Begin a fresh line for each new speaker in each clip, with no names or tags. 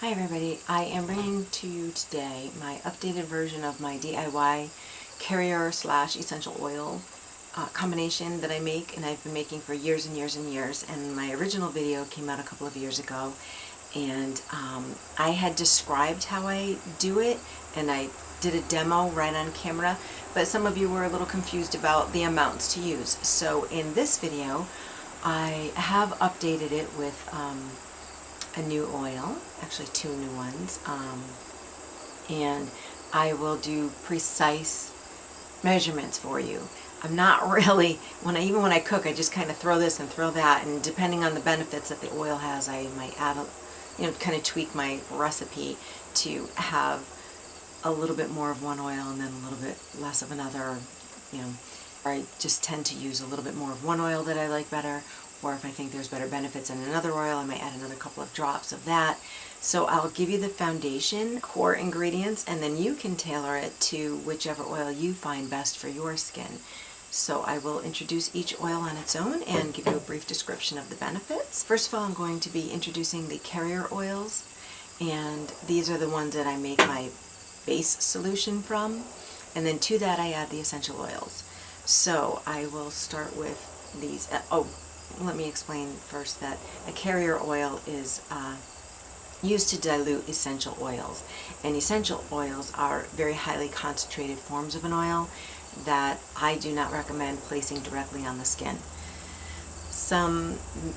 Hi everybody, I am bringing to you today my updated version of my DIY carrier slash essential oil combination that I make, and I've been making for years and years and years. And my original video came out a couple of years ago, and I had described how I do it, and I did a demo right on camera, but some of you were a little confused about the amounts to use. So in this video I have updated it with a new oil, actually two new ones, and I will do precise measurements for you. I'm not really, even when I cook, I just kind of throw this and throw that, and depending on the benefits that the oil has, I might add, kind of tweak my recipe to have a little bit more of one oil and then a little bit less of another, or I just tend to use a little bit more of one oil that I like better, or if I think there's better benefits in another oil, I might add another couple of drops of that. So I'll give you the foundation, core ingredients, and then you can tailor it to whichever oil you find best for your skin. So I will introduce each oil on its own and give you a brief description of the benefits. First of all, I'm going to be introducing the carrier oils, and these are the ones that I make my base solution from, and then to that I add the essential oils. So I will start with these. Let me explain first that a carrier oil is used to dilute essential oils, and essential oils are very highly concentrated forms of an oil that I do not recommend placing directly on the skin.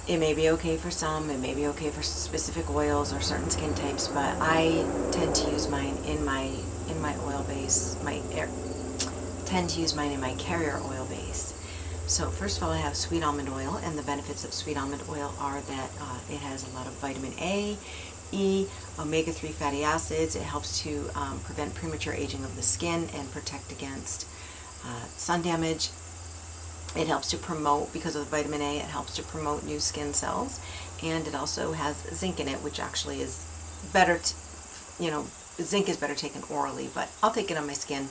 It may be okay for some, it may be okay for specific oils or certain skin types, but I tend to use mine in my oil base, tend to use mine in my carrier oil base. So first of all, I have sweet almond oil, and the benefits of sweet almond oil are that it has a lot of vitamin A, E, omega-3 fatty acids. It helps to prevent premature aging of the skin and protect against sun damage. It helps to promote, because of the vitamin A, it helps to promote new skin cells, and it also has zinc in it, which actually is better, zinc is better taken orally, but I'll take it on my skin.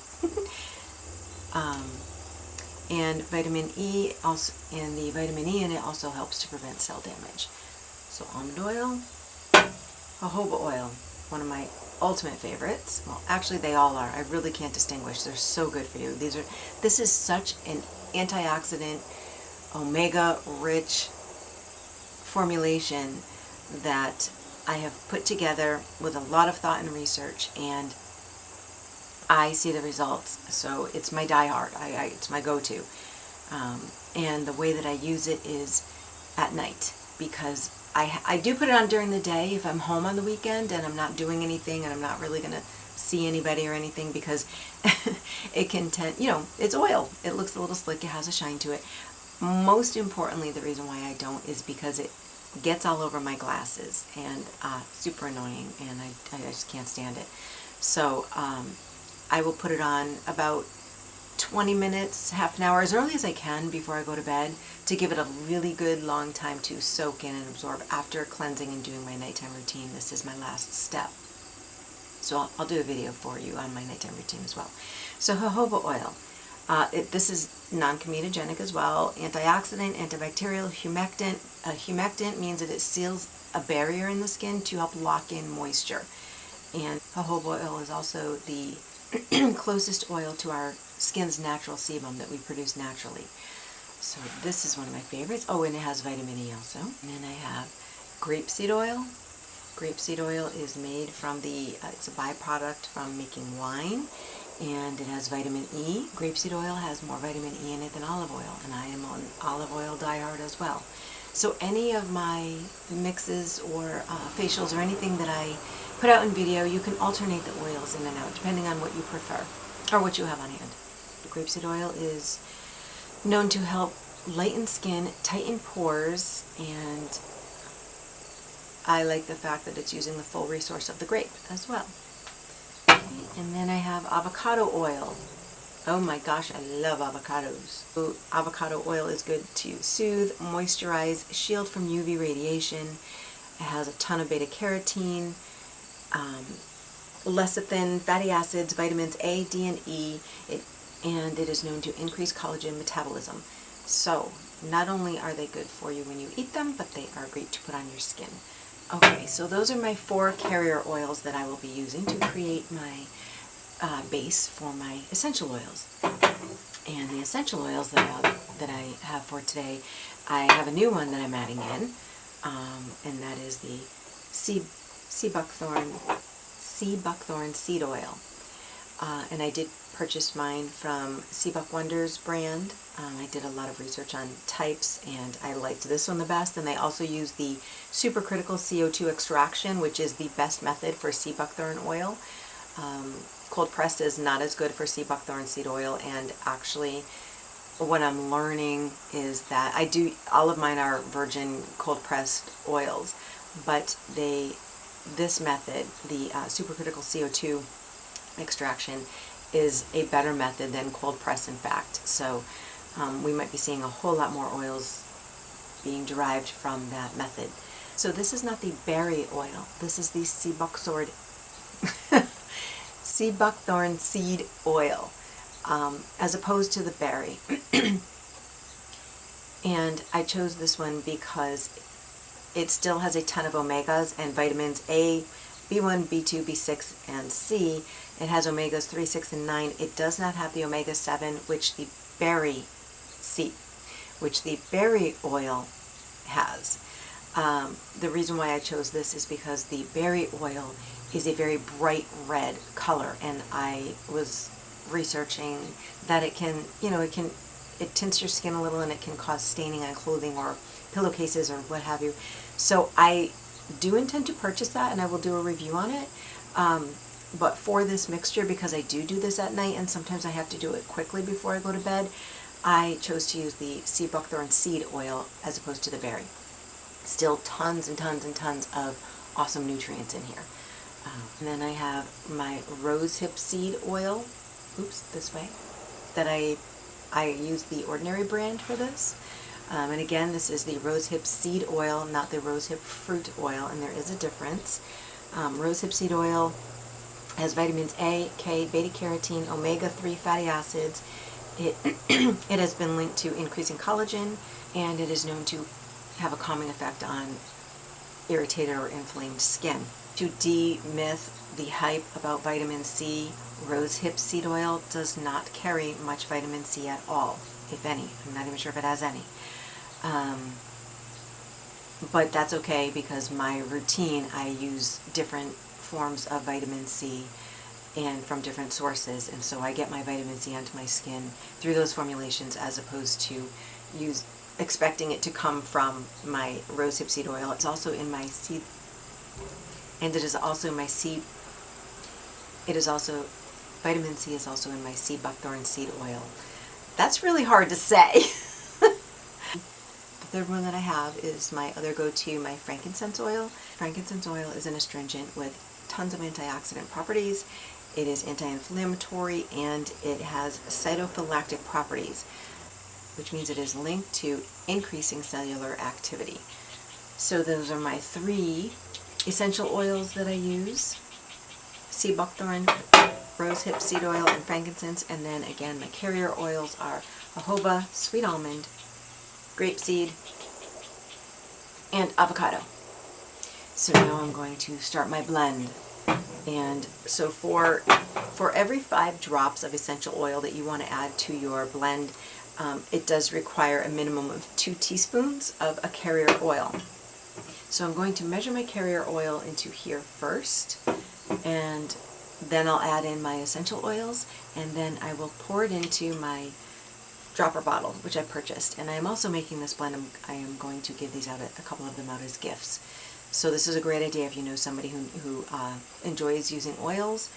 And vitamin E, and the vitamin E in it also helps to prevent cell damage. So almond oil, jojoba oil, one of my ultimate favorites. Well, actually they all are. I really can't distinguish. They're so good for you. This is such an antioxidant, omega-rich formulation that I have put together with a lot of thought and research, and I see the results. So it's my die-hard. It's my go-to. And the way that I use it is at night, because I do put it on during the day if I'm home on the weekend and I'm not doing anything and I'm not really going to see anybody or anything, because it can tend, it's oil. It looks a little slick. It has a shine to it. Most importantly, the reason why I don't is because it gets all over my glasses, and super annoying, and I just can't stand it. So I will put it on about 20 minutes, half an hour, as early as I can before I go to bed, to give it a really good long time to soak in and absorb after cleansing and doing my nighttime routine. This is my last step. So I'll do a video for you on my nighttime routine as well. So jojoba oil. This is non-comedogenic as well. Antioxidant, antibacterial, humectant. Humectant means that it seals a barrier in the skin to help lock in moisture. And jojoba oil is also the closest oil to our skin's natural sebum that we produce naturally. So this is one of my favorites. Oh, and it has vitamin E also. And then I have grapeseed oil. Grapeseed oil is made from it's a byproduct from making wine, and it has vitamin E. Grapeseed oil has more vitamin E in it than olive oil, and I am on olive oil diehard as well. So any of my mixes or facials or anything that I put out in video, you can alternate the oils in and out depending on what you prefer or what you have on hand. Grapeseed oil is known to help lighten skin, tighten pores, and I like the fact that it's using the full resource of the grape as well. Okay, and then I have avocado oil. Oh my gosh, I love avocados. So avocado oil is good to soothe, moisturize, shield from UV radiation. It has a ton of beta-carotene, lecithin, fatty acids, vitamins A, D, and E, and it is known to increase collagen metabolism. So not only are they good for you when you eat them, but they are great to put on your skin. Okay, so those are my 4 carrier oils that I will be using to create my base for my essential oils. And the essential oils that I have for today, I have a new one that I'm adding in, and that is the sea buckthorn seed oil. And I did purchase mine from Sea Buck Wonders brand. I did a lot of research on types, and I liked this one the best. And they also use the supercritical CO2 extraction, which is the best method for sea buckthorn oil. Cold pressed is not as good for sea buckthorn seed oil, and actually what I'm learning is that all of mine are virgin cold pressed oils, but this method, the supercritical CO2 extraction, is a better method than cold press, in fact. So we might be seeing a whole lot more oils being derived from that method. So this is not the berry oil, this is the sea buckthorn seed oil, as opposed to the berry. And I chose this one because it still has a ton of omegas and vitamins A, B1, B2, B6, and C. It has omegas 3, 6, and 9. It does not have the omega 7, which the berry oil has. The reason why I chose this is because the berry oil is a very bright red color, and I was researching that it tints your skin a little, and it can cause staining on clothing or pillowcases or what have you. So I do intend to purchase that, and I will do a review on it. But for this mixture, because I do this at night and sometimes I have to do it quickly before I go to bed, I chose to use the sea buckthorn seed oil as opposed to the berry. Still tons and tons and tons of awesome nutrients in here. And then I have my rosehip seed oil, this way, that I use the Ordinary brand for this. And again, this is the rosehip seed oil, not the rosehip fruit oil, and there is a difference. Rosehip seed oil has vitamins A, K, beta-carotene, omega-3 fatty acids. It has been linked to increasing collagen, and it is known to have a calming effect on irritated or inflamed skin. To demyth the hype about vitamin C, rosehip seed oil does not carry much vitamin C at all, if any. I'm not even sure if it has any. But that's okay, because my routine, I use different forms of vitamin C and from different sources, and so I get my vitamin C onto my skin through those formulations, as opposed to expecting it to come from my rosehip seed oil. It's also in my seed, and it is also in my seed. Vitamin C is also in my sea buckthorn seed oil. That's really hard to say. The third one that I have is my other go-to, my frankincense oil. Frankincense oil is an astringent with tons of antioxidant properties. It is anti-inflammatory, and it has cytophylactic properties, which means it is linked to increasing cellular activity. So those are my 3 essential oils that I use: sea buckthorn, rosehip seed oil, and frankincense. And then again, my carrier oils are jojoba, sweet almond, grapeseed, and avocado. So now I'm going to start my blend. And so for every 5 drops of essential oil that you want to add to your blend, it does require a minimum of 2 teaspoons of a carrier oil. So I'm going to measure my carrier oil into here first, and then I'll add in my essential oils, and then I will pour it into my dropper bottle, which I purchased. And I am also making this blend. I am going to give these out, a couple of them out as gifts. So this is a great idea if you know somebody who enjoys using oils.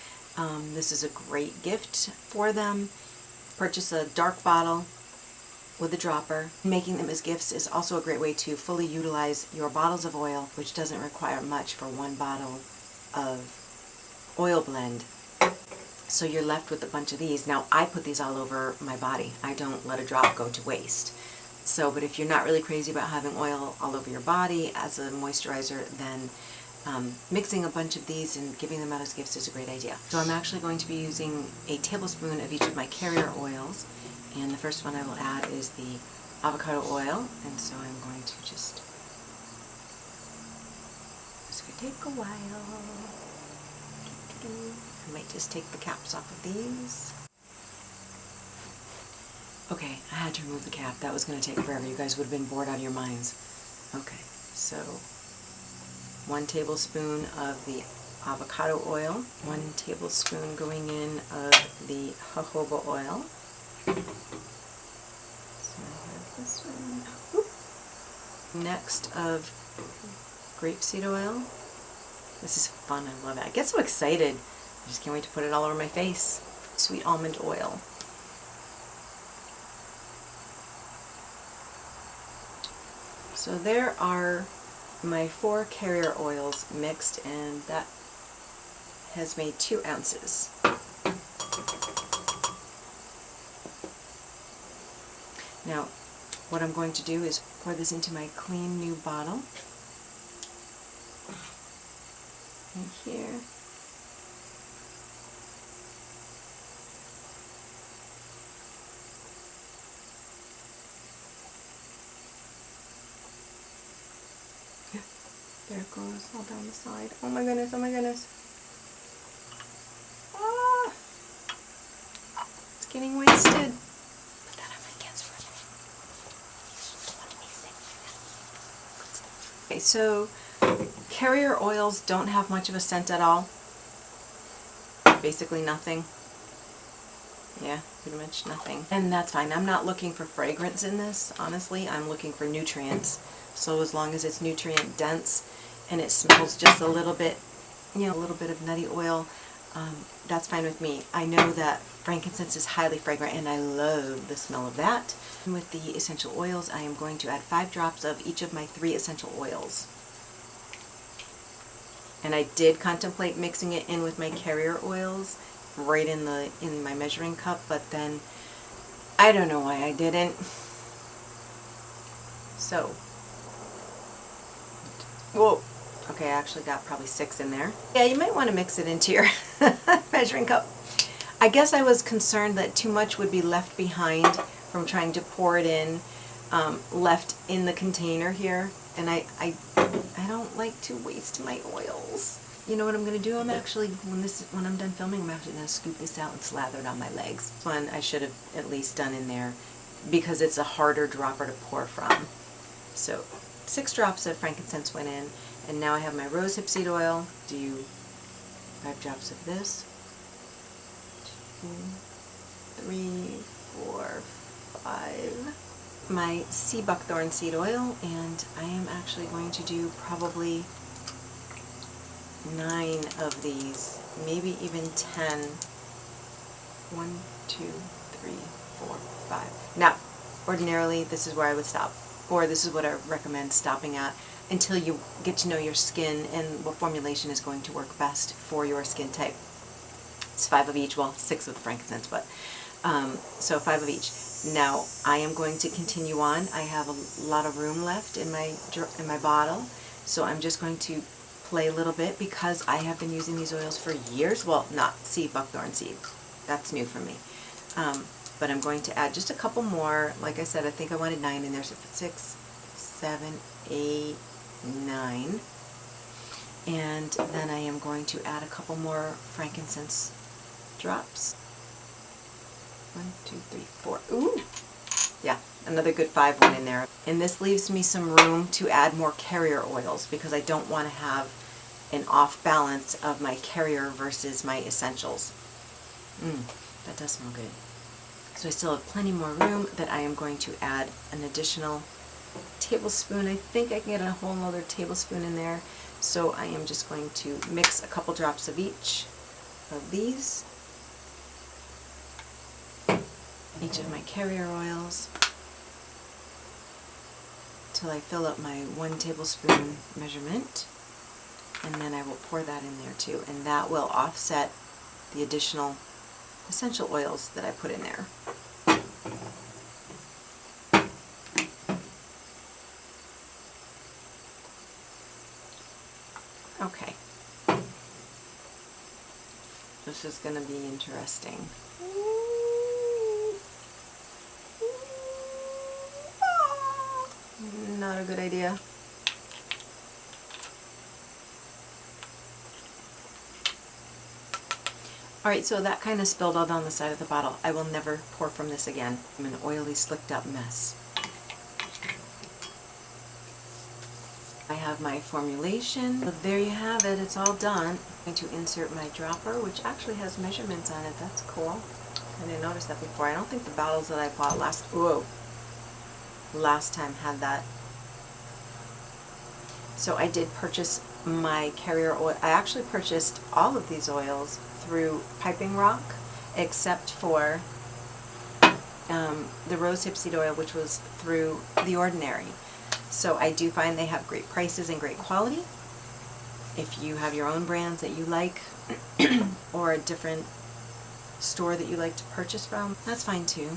This is a great gift for them. Purchase a dark bottle with a dropper. Making them as gifts is also a great way to fully utilize your bottles of oil, which doesn't require much for 1 bottle of oil blend. So you're left with a bunch of these. Now, I put these all over my body. I don't let a drop go to waste. So, but if you're not really crazy about having oil all over your body as a moisturizer, then mixing a bunch of these and giving them out as gifts is a great idea. So I'm actually going to be using a tablespoon of each of my carrier oils, and the first one I will add is the avocado oil, and so I'm going to just take a while. I might just take the caps off of these. Okay, I had to remove the cap. That was going to take forever. You guys would have been bored out of your minds. Okay, so 1 tablespoon of the avocado oil, 1 tablespoon going in of the jojoba oil. So I have this one. Next of grapeseed oil. This is fun, I love it. I get so excited. I just can't wait to put it all over my face. Sweet almond oil. So there are my 4 carrier oils mixed, and that has made 2 ounces. Now, what I'm going to do is pour this into my clean new bottle. Right here. There it goes, all down the side. Oh my goodness, oh my goodness. Ah! It's getting wasted. Put that on my hands for a minute. Okay, so carrier oils don't have much of a scent at all. Basically nothing. Yeah, pretty much nothing. And that's fine. I'm not looking for fragrance in this, honestly. I'm looking for nutrients. So as long as it's nutrient dense and it smells just a little bit, you know, a little bit of nutty oil, that's fine with me. I know that frankincense is highly fragrant and I love the smell of that. With the essential oils, I am going to add 5 drops of each of my 3 essential oils. And I did contemplate mixing it in with my carrier oils right in my measuring cup, but then I don't know why I didn't. So, whoa, okay, I actually got probably 6 in there. Yeah, you might want to mix it into your measuring cup. I guess I was concerned that too much would be left behind from trying to pour it in, left in the container here, and I don't like to waste my oils. You know what I'm going to do? I'm actually, when I'm done filming, I'm actually going to scoop this out and slather it on my legs. This one I should have at least done in there because it's a harder dropper to pour from. So 6 drops of frankincense went in, and now I have my rosehip seed oil. Do 5 drops of this. 2, 3, 4, 5. My sea buckthorn seed oil, and I am actually going to do probably 9 of these, maybe even 10. 1, 2, 3, 4, 5. Now, ordinarily this is where I would stop, or this is what I recommend stopping at until you get to know your skin and what formulation is going to work best for your skin type. It's 5 of each, well 6 with the frankincense, but so 5 of each. Now I am going to continue on. I have a lot of room left in my bottle, so I'm just going to play a little bit because I have been using these oils for years. Well, not seed buckthorn seed. That's new for me. But I'm going to add just a couple more. Like I said, I think I wanted 9 in there, so 6, 7, 8, 9. And then I am going to add a couple more frankincense drops. 1, 2, 3, 4. Ooh! Yeah, another good 5 went in there. And this leaves me some room to add more carrier oils because I don't want to have an off balance of my carrier versus my essentials. That does smell good. So I still have plenty more room that I am going to add an additional tablespoon. I think I can get a whole other tablespoon in there. So I am just going to mix a couple drops of each of these. Each of my carrier oils till I fill up my 1 tablespoon measurement, and then I will pour that in there too, and that will offset the additional essential oils that I put in there. Okay, this is going to be interesting. Not a good idea. Alright, so that kind of spilled all down the side of the bottle. I will never pour from this again. I'm an oily, slicked up mess. I have my formulation. So there you have it. It's all done. I'm going to insert my dropper, which actually has measurements on it. That's cool. I didn't notice that before. I don't think the bottles that I bought last time had that. So I did purchase my carrier oil. I actually purchased all of these oils through Piping Rock, except for the rosehip seed oil, which was through The Ordinary. So I do find they have great prices and great quality. If you have your own brands that you like, or a different store that you like to purchase from, that's fine too.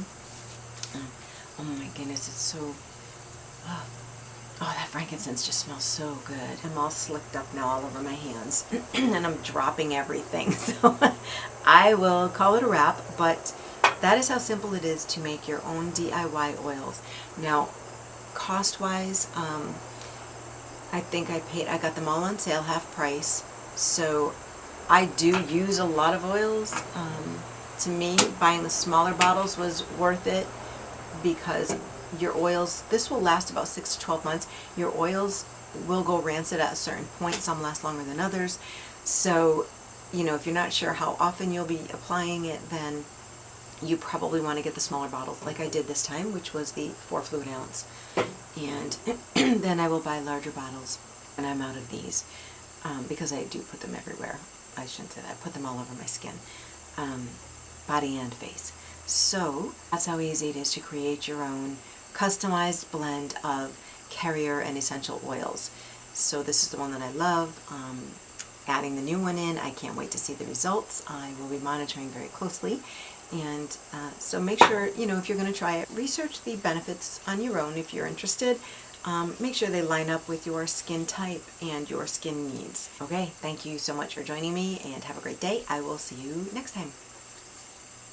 Oh my goodness, it's so... Oh, that frankincense just smells so good. I'm all slicked up now all over my hands, and I'm dropping everything. So I will call it a wrap, but that is how simple it is to make your own DIY oils. Now, cost-wise, I think I got them all on sale, half price. So I do use a lot of oils. To me, buying the smaller bottles was worth it, because your oils, this will last about 6 to 12 months. Your oils will go rancid at a certain point. Some last longer than others. So, you know, if you're not sure how often you'll be applying it, then you probably want to get the smaller bottles like I did this time, which was the 4 fluid ounce. And then I will buy larger bottles when I'm out of these, because I do put them everywhere. I shouldn't say that. I put them all over my skin, body and face. So that's how easy it is to create your own customized blend of carrier and essential oils. So this is the one that I love. Adding the new one in, I can't wait to see the results. I will be monitoring very closely. And so make sure, you know, if you're going to try it, research the benefits on your own if you're interested. Make sure they line up with your skin type and your skin needs. Okay, thank you so much for joining me, and have a great day. I will see you next time.